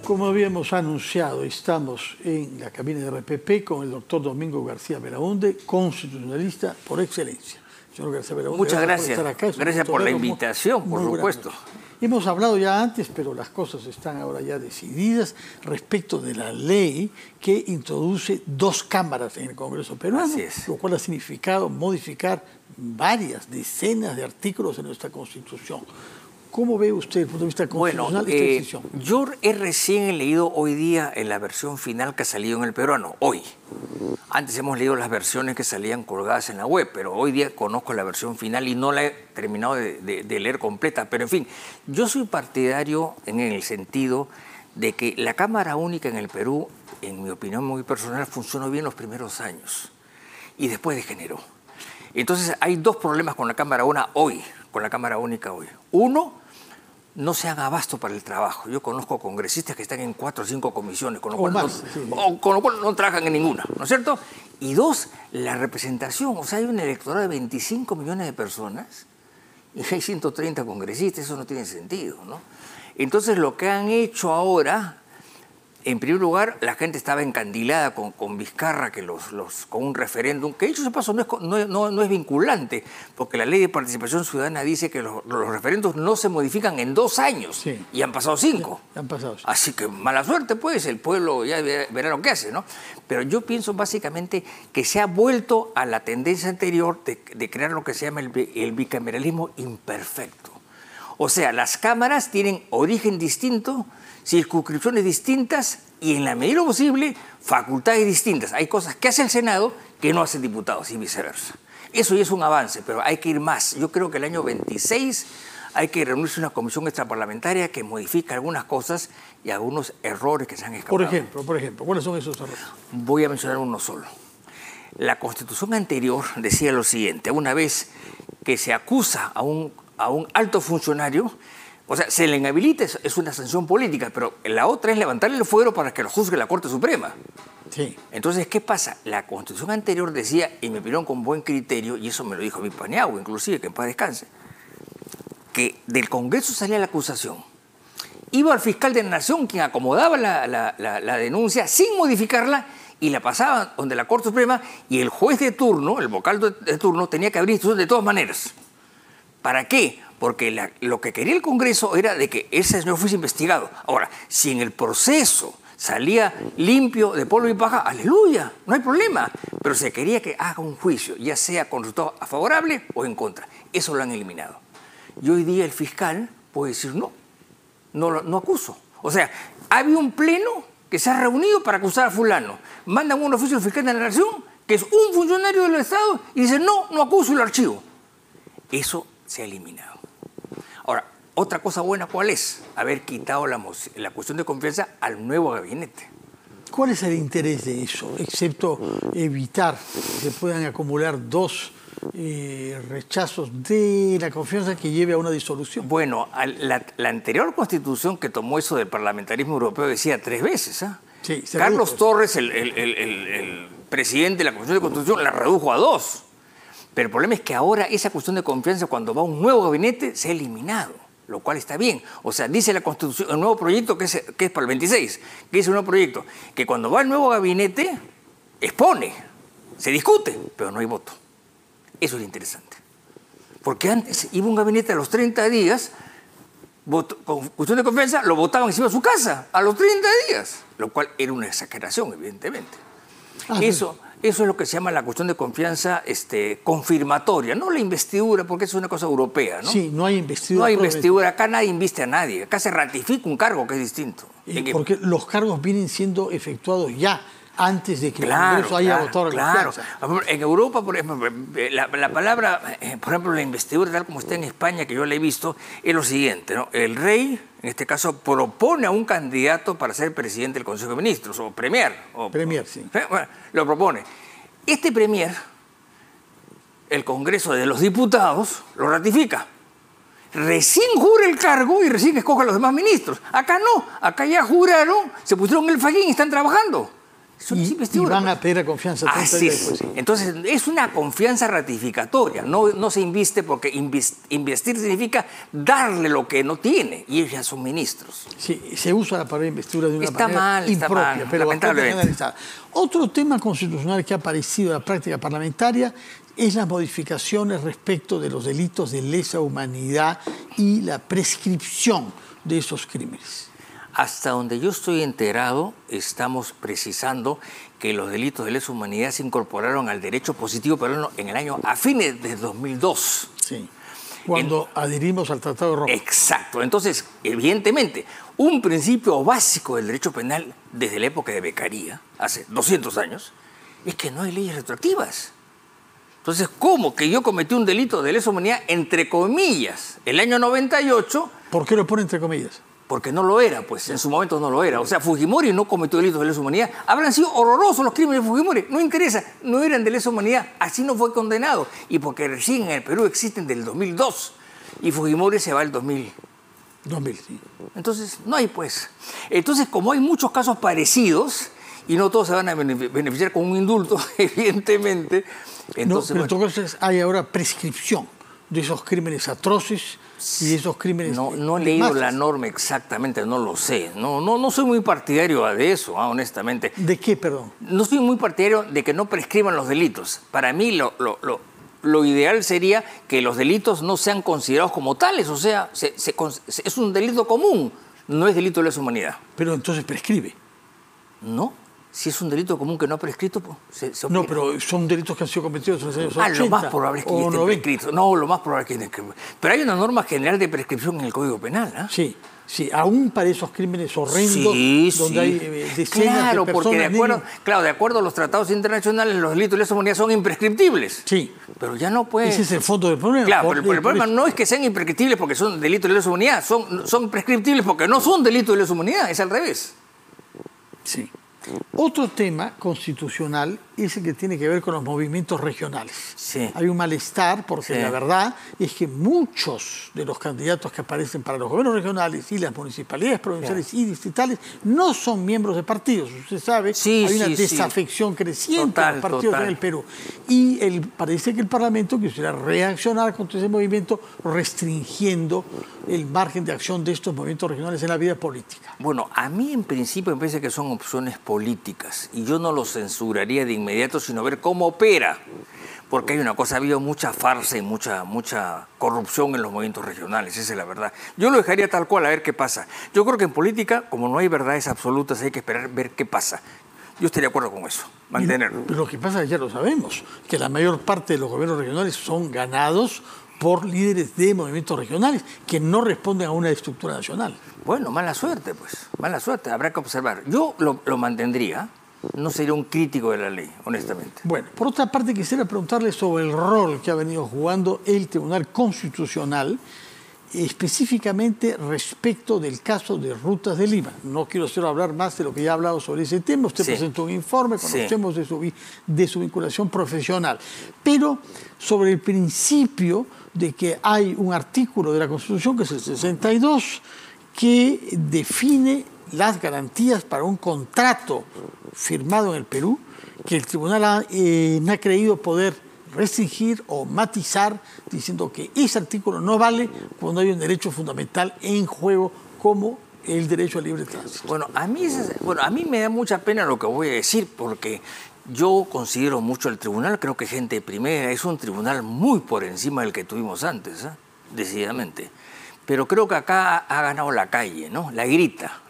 Como habíamos anunciado, estamos en la cabina de RPP con el doctor Domingo García Belaunde, constitucionalista por excelencia. Señor García Belaunde, muchas gracias. Por estar acá. Gracias por la invitación, por supuesto. Hemos hablado ya antes, pero las cosas están ahora ya decididas respecto de la ley que introduce 2 cámaras en el Congreso peruano, lo cual ha significado modificar varias decenas de artículos en nuestra Constitución. ¿Cómo ve usted desde el punto de vista constitucional esta decisión? Yo he recién leído hoy día en la versión final que ha salido en el peruano, hoy. Antes hemos leído las versiones que salían colgadas en la web, pero hoy día conozco la versión final y no la he terminado de leer completa. Pero en fin, yo soy partidario en el sentido de que la Cámara Única en el Perú, en mi opinión muy personal, funcionó bien los primeros años y después degeneró. Entonces hay 2 problemas con la Cámara Única hoy. Uno, no se haga abasto para el trabajo. Yo conozco congresistas que están en 4 o 5 comisiones, con lo cual no trabajan en ninguna, ¿no es cierto? Y 2, la representación. O sea, hay un electorado de 25 millones de personas y hay 130 congresistas. Eso no tiene sentido, ¿no? Entonces, lo que han hecho ahora, en primer lugar, la gente estaba encandilada con Vizcarra, con un referéndum, que dicho de paso no es vinculante, porque la ley de participación ciudadana dice que los referéndums no se modifican en 2 años, y han pasado 5. Así que mala suerte, pues, el pueblo ya verá lo que hace, ¿no? Pero yo pienso básicamente que se ha vuelto a la tendencia anterior de crear lo que se llama el bicameralismo imperfecto. O sea, las cámaras tienen origen distinto, circunscripciones distintas y, en la medida posible, facultades distintas. Hay cosas que hace el Senado que no hacen diputados y viceversa. Eso ya es un avance, pero hay que ir más. Yo creo que el año 26 hay que reunirse una comisión extraparlamentaria que modifique algunas cosas y algunos errores que se han escapado. Por ejemplo, ¿cuáles son esos errores? Voy a mencionar uno solo. La Constitución anterior decía lo siguiente: una vez que se acusa a un alto funcionario, o sea, se le inhabilita, es una sanción política, pero la otra es levantarle el fuero para que lo juzgue la Corte Suprema. Sí. Entonces, ¿qué pasa? La Constitución anterior decía, y me opinión con buen criterio, y eso me lo dijo mi Paniagua, inclusive, que en paz descanse, que del Congreso salía la acusación. Iba al fiscal de la Nación, quien acomodaba la denuncia sin modificarla, y la pasaba donde la Corte Suprema, y el juez de turno, el vocal de turno, tenía que abrir instrucción de todas maneras. ¿Para qué? Porque lo que quería el Congreso era de que ese señor fuese investigado. Ahora, si en el proceso salía limpio de polvo y paja, aleluya, no hay problema. Pero se quería que haga un juicio, ya sea con resultado favorable o en contra. Eso lo han eliminado. Y hoy día el fiscal puede decir no acuso. O sea, había un pleno que se ha reunido para acusar a fulano. Mandan un oficio al fiscal de la Nación, que es un funcionario del Estado, y dice no acuso y lo archivo. Eso se ha eliminado. Ahora, otra cosa buena, ¿cuál es? Haber quitado la cuestión de confianza al nuevo gabinete. ¿Cuál es el interés de eso, excepto evitar que se puedan acumular 2 rechazos de la confianza que lleve a una disolución? Bueno, la anterior Constitución que tomó eso del parlamentarismo europeo decía 3 veces. Sí, Carlos Torres, el presidente de la Comisión de Constitución, la redujo a 2. Pero el problema es que ahora esa cuestión de confianza, cuando va un nuevo gabinete, se ha eliminado, lo cual está bien. O sea, dice la Constitución, el nuevo proyecto que es para el 26, que dice un nuevo proyecto, que cuando va el nuevo gabinete, expone, se discute, pero no hay voto. Eso es interesante. Porque antes iba un gabinete a los 30 días, con cuestión de confianza, lo votaban encima de su casa, a los 30 días, lo cual era una exageración, evidentemente. Eso es lo que se llama la cuestión de confianza confirmatoria, no la investidura, porque es una cosa europea, ¿no? Sí, no hay investidura. No hay investidura, acá nadie inviste a nadie, acá se ratifica un cargo que es distinto. Porque los cargos vienen siendo efectuados ya antes de que el Congreso haya votado la confianza. En Europa, por ejemplo, la palabra, por ejemplo, la investidura, tal como está en España, que yo la he visto, es lo siguiente, ¿no? El rey, en este caso, propone a un candidato para ser presidente del Consejo de Ministros, o premier. Premier, sí. Bueno, lo propone. Este premier, el Congreso de los Diputados, lo ratifica. Recién jura el cargo y recién escoge a los demás ministros. Acá no, acá ya juraron, se pusieron el fajín y están trabajando. Y van a pedir la confianza 30 días después. Sí. Entonces, es una confianza ratificatoria. No se inviste porque investir significa darle lo que no tiene. Y ellos ya son ministros. Sí, se usa la palabra investidura de una manera impropia, pero bastante generalizada. Otro tema constitucional que ha aparecido en la práctica parlamentaria es las modificaciones respecto de los delitos de lesa humanidad y la prescripción de esos crímenes. Hasta donde yo estoy enterado, estamos precisando que los delitos de lesa humanidad se incorporaron al derecho positivo peruano en el año a fines de 2002. Sí, cuando adherimos al Tratado de Roma. Exacto. Entonces, evidentemente, un principio básico del derecho penal desde la época de Beccaria, hace 200 años, es que no hay leyes retroactivas. Entonces, ¿cómo que yo cometí un delito de lesa humanidad, entre comillas, el año 98? ¿Por qué lo pone entre comillas? Porque no lo era, pues en su momento no lo era. O sea, Fujimori no cometió delitos de lesa humanidad. Habrán sido horrorosos los crímenes de Fujimori. No interesa, no eran de lesa humanidad. Así no fue condenado. Y porque recién en el Perú existen del 2002. Y Fujimori se va el 2000. 2000, sí. Entonces, no hay pues. Entonces, como hay muchos casos parecidos, y no todos se van a beneficiar con un indulto, evidentemente. Entonces, no, pero entonces hay ahora prescripción de esos crímenes atroces y de esos crímenes... No he leído la norma exactamente, no lo sé. No soy muy partidario de eso, honestamente. ¿De qué, perdón? No soy muy partidario de que no prescriban los delitos. Para mí lo ideal sería que los delitos no sean considerados como tales. O sea, es un delito común, no es delito de lesa humanidad. Pero entonces prescribe. No. Si es un delito común que no ha prescrito, pues se no, pero son delitos que han sido cometidos en los años 80. Lo más probable es que ya estén prescritos. No, lo más probable es que estén. Pero hay una norma general de prescripción en el Código Penal, ¿eh? Sí, sí, aún para esos crímenes horrendos, donde hay decenas de personas... de acuerdo a los tratados internacionales, los delitos de lesa humanidad son imprescriptibles. Sí. Pero ya no puede... Ese es el fondo del problema. Claro, pero el problema no es que sean imprescriptibles porque son delitos de lesa humanidad, son prescriptibles porque no son delitos de lesa humanidad, es al revés. Sí. Otro tema constitucional es el que tiene que ver con los movimientos regionales. Sí. Hay un malestar porque la verdad es que muchos de los candidatos que aparecen para los gobiernos regionales y las municipalidades provinciales y distritales no son miembros de partidos. Usted sabe, hay una desafección creciente de los partidos en el Perú. Y parece que el Parlamento quisiera reaccionar contra ese movimiento restringiendo el margen de acción de estos movimientos regionales en la vida política. Bueno, a mí en principio me parece que son opciones políticas y yo no los censuraría de inmediato, sino ver cómo opera. Porque hay una cosa, ha habido mucha farsa y mucha corrupción en los movimientos regionales, esa es la verdad. Yo lo dejaría tal cual, a ver qué pasa. Yo creo que en política, como no hay verdades absolutas, hay que esperar ver qué pasa. Yo estaría de acuerdo con eso, mantenerlo. Pero lo que pasa, ya lo sabemos, que la mayor parte de los gobiernos regionales son ganados por líderes de movimientos regionales que no responden a una estructura nacional. Bueno, mala suerte, pues. Mala suerte, habrá que observar. Yo lo mantendría. No sería un crítico de la ley, honestamente. Bueno, por otra parte, quisiera preguntarle sobre el rol que ha venido jugando el Tribunal Constitucional, específicamente respecto del caso de Rutas de Lima. No quiero solo hablar más de lo que ya ha hablado sobre ese tema. Usted presentó un informe, conocemos de su vinculación profesional. Pero sobre el principio de que hay un artículo de la Constitución, que es el 62, que define las garantías para un contrato firmado en el Perú, que el tribunal ha creído poder restringir o matizar, diciendo que ese artículo no vale cuando hay un derecho fundamental en juego como el derecho al libre tránsito. Bueno, a mí me da mucha pena lo que voy a decir, porque yo considero mucho al tribunal, creo que gente de primera, es un tribunal muy por encima del que tuvimos antes, decididamente. Pero creo que acá ha ganado la calle, ¿no? La grita,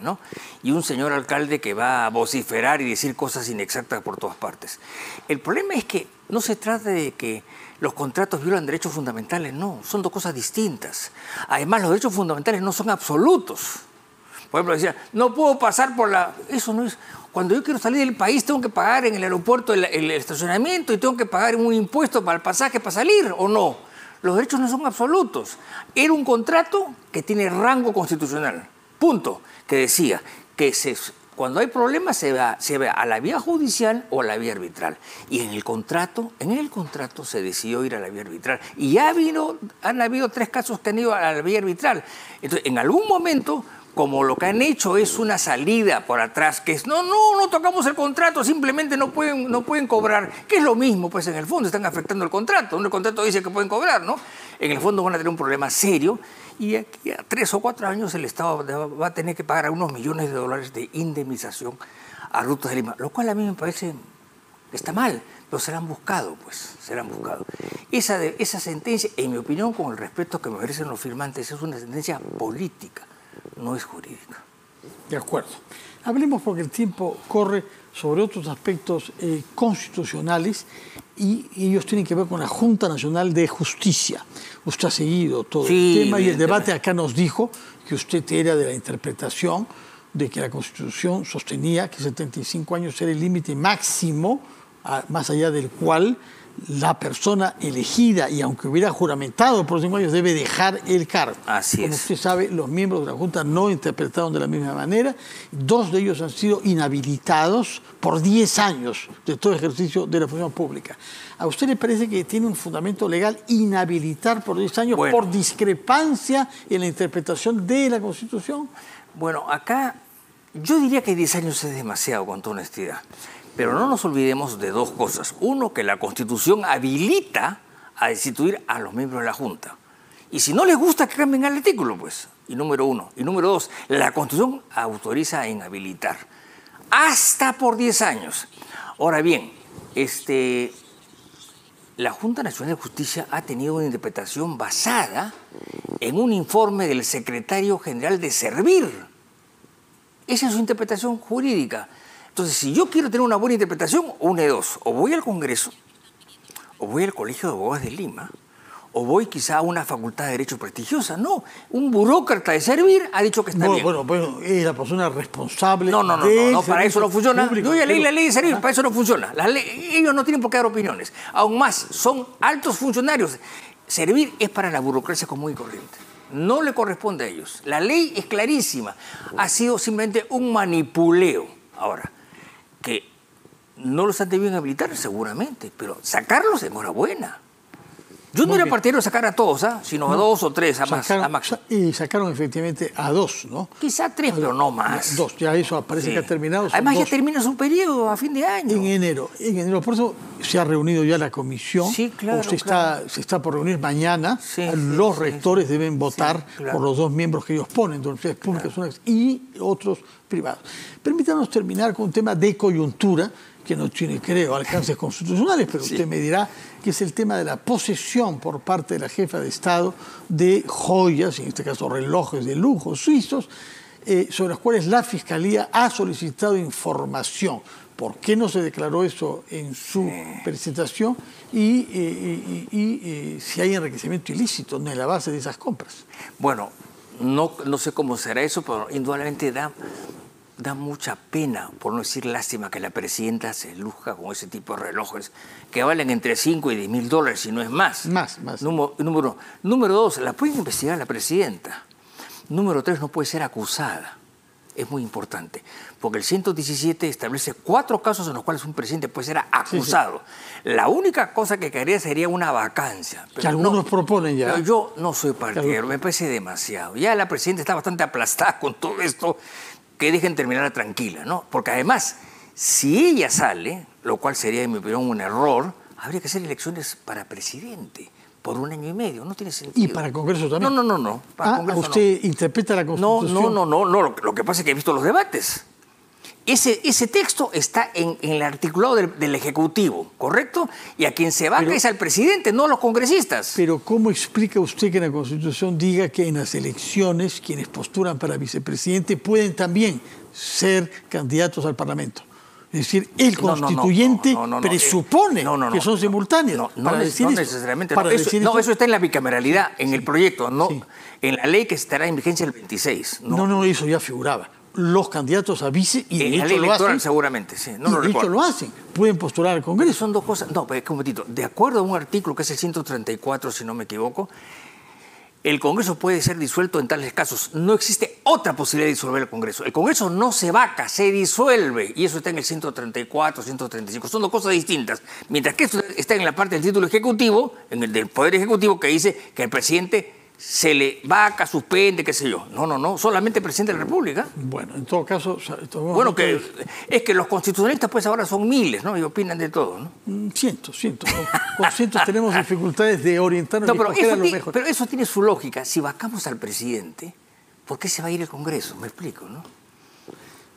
¿no? Y un señor alcalde que va a vociferar y decir cosas inexactas por todas partes. El problema es que no se trata de que los contratos violan derechos fundamentales, no, son dos cosas distintas. Además, los derechos fundamentales no son absolutos. Por ejemplo, decía, no puedo pasar por la... Eso no es... Cuando yo quiero salir del país, tengo que pagar en el aeropuerto el estacionamiento y tengo que pagar un impuesto para el pasaje para salir, ¿o no? Los derechos no son absolutos. Era un contrato que tiene rango constitucional, punto, que decía que cuando hay problemas se va a la vía judicial o a la vía arbitral. Y en el contrato se decidió ir a la vía arbitral. Y ya han habido 3 casos que han ido a la vía arbitral. Entonces, en algún momento, como lo que han hecho es una salida por atrás, que es, no tocamos el contrato, simplemente no pueden cobrar, que es lo mismo, pues en el fondo están afectando el contrato. El contrato dice que pueden cobrar, ¿no? En el fondo van a tener un problema serio y aquí a 3 o 4 años el Estado va a tener que pagar unos millones de dólares de indemnización a Rutas de Lima, lo cual a mí me parece que está mal, pero se la han buscado, pues, se la han buscado. Esa sentencia, en mi opinión, con el respeto que me merecen los firmantes, es una sentencia política, no es jurídica. De acuerdo. Hablemos, porque el tiempo corre, sobre otros aspectos constitucionales, y ellos tienen que ver con la Junta Nacional de Justicia. Usted ha seguido todo el tema y el debate acá nos dijo que usted era de la interpretación de que la Constitución sostenía que 75 años era el límite máximo, más allá del cual la persona elegida, y aunque hubiera juramentado por 5 años, debe dejar el cargo. Así es. Como usted sabe, los miembros de la Junta no interpretaron de la misma manera. 2 de ellos han sido inhabilitados por 10 años de todo ejercicio de la función pública. ¿A usted le parece que tiene un fundamento legal inhabilitar por 10 años por discrepancia en la interpretación de la Constitución? Bueno, acá yo diría que 10 años es demasiado, con toda honestidad. Pero no nos olvidemos de 2 cosas. Uno, que la Constitución habilita a destituir a los miembros de la Junta. Y si no les gusta, que cambien el artículo, pues. Y número 1. Y número 2, la Constitución autoriza a inhabilitar. Hasta por 10 años. Ahora bien, la Junta Nacional de Justicia ha tenido una interpretación basada en un informe del secretario general de Servir. Esa es su interpretación jurídica. Entonces, si yo quiero tener una buena interpretación, una de 2. O voy al Congreso, o voy al Colegio de Abogados de Lima, o voy quizá a una facultad de Derecho prestigiosa. No, un burócrata de Servir ha dicho que está bien. Bueno, es la persona responsable. No, para eso no funciona. Yo ya leí la ley de Servir, para eso no funciona. Ellos no tienen por qué dar opiniones. Aún más, son altos funcionarios. Servir es para la burocracia común y corriente. No le corresponde a ellos. La ley es clarísima. Ha sido simplemente un manipuleo. Ahora, que no los han debido inhabilitar, seguramente, pero sacarlos, enhorabuena. Yo no era partidario de sacar a todos, sino a 2 o 3, a más. Y sacaron efectivamente a 2, ¿no? Quizá 3, pero no más. 2, ya eso parece que ha terminado. Además, ya termina su periodo a fin de año. En enero. Por eso se ha reunido ya la comisión. Sí, claro. Se está por reunir mañana. Los rectores deben votar por los 2 miembros que ellos ponen, de universidades públicas y otros privados. Permítanos terminar con un tema de coyuntura, que no tiene, creo, alcances constitucionales, pero usted me dirá, que es el tema de la posesión por parte de la jefa de Estado de joyas, en este caso relojes de lujo suizos, sobre los cuales la Fiscalía ha solicitado información. ¿Por qué no se declaró eso en su presentación? Y si hay enriquecimiento ilícito en la base de esas compras. Bueno, no sé cómo será eso, pero indudablemente da mucha pena, por no decir lástima, que la presidenta se luzca con ese tipo de relojes que valen entre 5 y 10 mil dólares, si no es más. Más. Número 2, la pueden investigar la presidenta. Número 3, no puede ser acusada. Es muy importante, porque el 117 establece 4 casos en los cuales un presidente puede ser acusado. La única cosa que quedaría sería una vacancia. Que algunos proponen ya. Pero yo no soy partidario, me parece demasiado. Ya la presidenta está bastante aplastada con todo esto, que dejen terminarla tranquila, ¿no? Porque además, si ella sale, lo cual sería, en mi opinión, un error, habría que hacer elecciones para presidente por 1 año y medio. No tiene sentido. ¿Y para el Congreso también? No. Para Congreso ¿usted interpreta la Constitución? No. Lo que pasa es que he visto los debates. Ese texto está en el articulado del Ejecutivo, ¿correcto? Y a quien se vaca es al presidente, no a los congresistas. Pero ¿cómo explica usted que la Constitución diga que en las elecciones quienes postulan para vicepresidente pueden también ser candidatos al Parlamento? Es decir, el constituyente presupone que son simultáneos. No necesariamente. Eso está en la bicameralidad, en el proyecto, en la ley que estará en vigencia el 26. No, eso ya figuraba. Los candidatos a vice, y de hecho la ley electoral, lo hacen, seguramente, sí. De hecho lo hacen, pueden postular al Congreso. Son 2 cosas. No, pero un momentito. De acuerdo a un artículo que es el 134, si no me equivoco, el Congreso puede ser disuelto en tales casos. No existe otra posibilidad de disolver el Congreso. El Congreso no se vaca, se disuelve. Y eso está en el 134, 135. Son 2 cosas distintas. Mientras que esto está en la parte del título ejecutivo, en el del Poder Ejecutivo, que dice que el presidente se le vaca, suspende, qué sé yo. No, solamente el presidente de la República. Bueno, en todo caso... Bueno, es que los constitucionalistas pues ahora son miles, ¿no? Y opinan de todo, ¿no? Cientos. Con cientos tenemos dificultades de orientarnos y escoger a lo mejor. Pero eso tiene su lógica. Si vacamos al presidente, ¿por qué se va a ir el Congreso? Me explico, ¿no?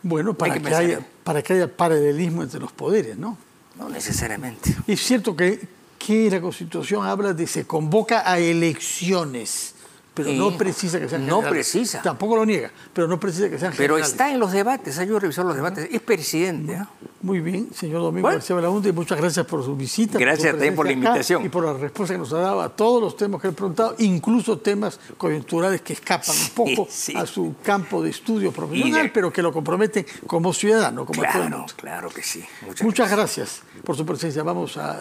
Bueno, para que haya paralelismo entre los poderes, ¿no? No necesariamente. Es cierto que la Constitución habla de se convoca a elecciones, pero no precisa que sean generales. No precisa. Tampoco lo niega, pero no precisa que sean generales. Pero está en los debates, ayuda a revisar los debates. Es presidente, ¿no? Muy bien, señor Domingo García Belaúnde, muchas gracias por su visita. Gracias también por la invitación. Y por la respuesta que nos ha dado a todos los temas que he preguntado, incluso temas coyunturales que escapan un poco a su campo de estudio profesional, pero que lo comprometen como ciudadano, como todo el mundo. Claro que sí. Muchas gracias por su presencia. Vamos a